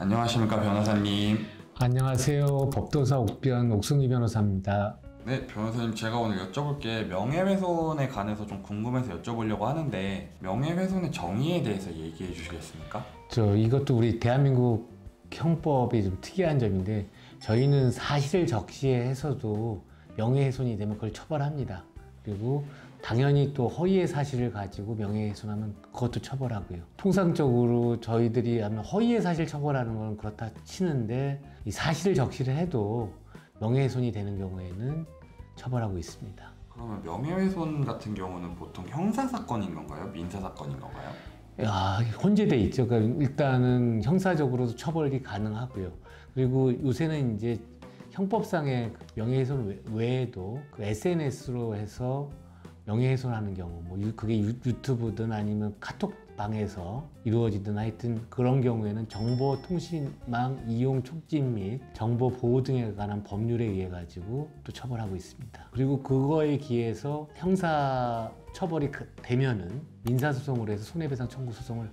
안녕하십니까, 변호사님. 안녕하세요. 법도사 옥변 옥승희 변호사입니다. 네, 변호사님, 제가 오늘 여쭤볼 게 명예훼손에 관해서 좀 궁금해서 여쭤보려고 하는데, 명예훼손의 정의에 대해서 얘기해 주시겠습니까? 이것도 우리 대한민국 형법이 좀 특이한 점인데, 저희는 사실을 적시해서도 명예훼손이 되면 그걸 처벌합니다. 그리고 당연히 또 허위의 사실을 가지고 명예훼손하면 그것도 처벌하고요. 통상적으로 저희들이 하면 허위의 사실 처벌하는 건 그렇다 치는데, 이 사실을 적시를 해도 명예훼손이 되는 경우에는 처벌하고 있습니다. 그러면 명예훼손 같은 경우는 보통 형사사건인 건가요? 민사사건인 건가요? 혼재돼 있죠. 그러니까 일단은 형사적으로도 처벌이 가능하고요. 그리고 요새는 이제 형법상의 명예훼손 외에도 그 SNS로 해서 명예훼손하는 경우, 그게 유튜브든 아니면 카톡방에서 이루어지든 하여튼 그런 경우에는 정보통신망 이용 촉진 및 정보 보호 등에 관한 법률에 의해 가지고 또 처벌하고 있습니다. 그리고 그거에 기해서 형사 처벌이 되면은 민사소송으로 해서 손해배상 청구 소송을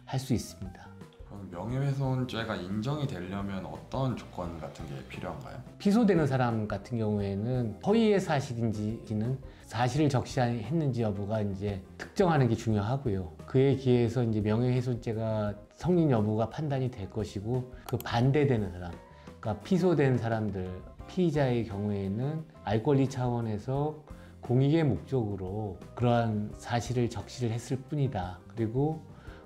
할 수 있습니다. 그럼 명예훼손죄가 인정이 되려면 어떤 조건 같은 게 필요한가요? 피소되는 사람 같은 경우에는 허위의 사실인지는 사실을 적시했는지 여부가 이제 특정하는 게 중요하고요. 그에 기해서 이제 명예훼손죄가 성립 여부가 판단이 될 것이고, 그 반대되는 사람, 그러니까 피소된 사람들, 피의자의 경우에는 알 권리 차원에서 공익의 목적으로 그러한 사실을 적시를 했을 뿐이다. 그리고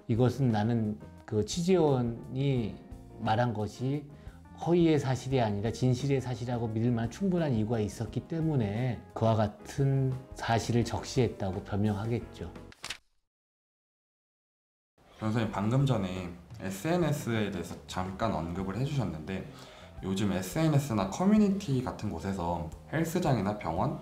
이것은 나는 그 취재원이 말한 것이 허위의 사실이 아니라 진실의 사실이라고 믿을 만한 충분한 이유가 있었기 때문에 그와 같은 사실을 적시했다고 변명하겠죠. 변호사님, 방금 전에 SNS에 대해서 잠깐 언급을 해주셨는데, 요즘 SNS나 커뮤니티 같은 곳에서 헬스장이나 병원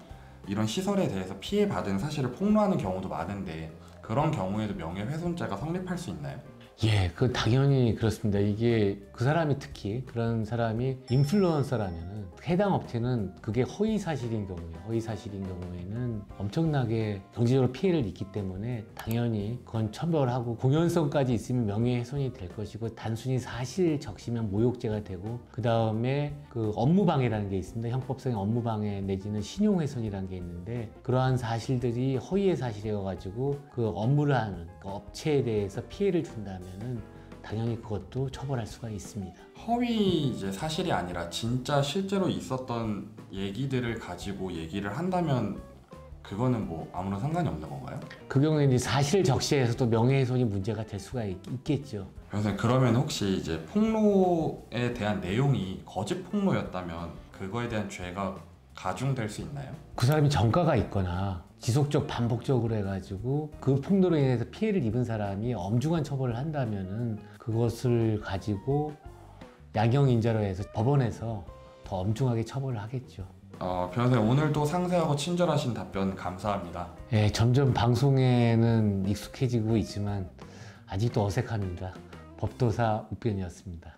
이런 시설에 대해서 피해받은 사실을 폭로하는 경우도 많은데, 그런 경우에도 명예훼손죄가 성립할 수 있나요? 예, 그 당연히 그렇습니다. 이게 그 사람이 특히 그런 사람이 인플루언서라면은 해당 업체는 그게 허위 사실인 경우에는 엄청나게 경제적으로 피해를 입기 때문에 당연히 그건 처벌하고 공연성까지 있으면 명예훼손이 될 것이고, 단순히 사실 적시면 모욕죄가 되고, 그 다음에 그 업무방해라는 게 있습니다. 형법상의 업무방해 내지는 신용훼손이라는 게 있는데, 그러한 사실들이 허위의 사실이어가지고 그 업무를 하는 그 업체에 대해서 피해를 준다면은 당연히 그것도 처벌할 수가 있습니다. 허위 사실이 아니라 진짜 실제로 있었던 얘기들을 가지고 얘기를 한다면 그거는 뭐 아무런 상관이 없는 건가요? 그 경우에 이제 사실 적시해서 또 명예훼손이 문제가 될 수가 있겠죠. 변호사님, 그러면 혹시 폭로에 대한 내용이 거짓 폭로였다면 그거에 대한 죄가 가중될 수 있나요? 그 사람이 전과가 있거나 지속적 반복적으로 해가지고 그 폭로로 인해서 피해를 입은 사람이 엄중한 처벌을 한다면은 그것을 가지고 양형인자로 해서 법원에서 더 엄중하게 처벌을 하겠죠. 변호사님, 오늘도 상세하고 친절하신 답변 감사합니다. 예, 점점 방송에는 익숙해지고 있지만 아직도 어색합니다. 법도사 옥변이었습니다.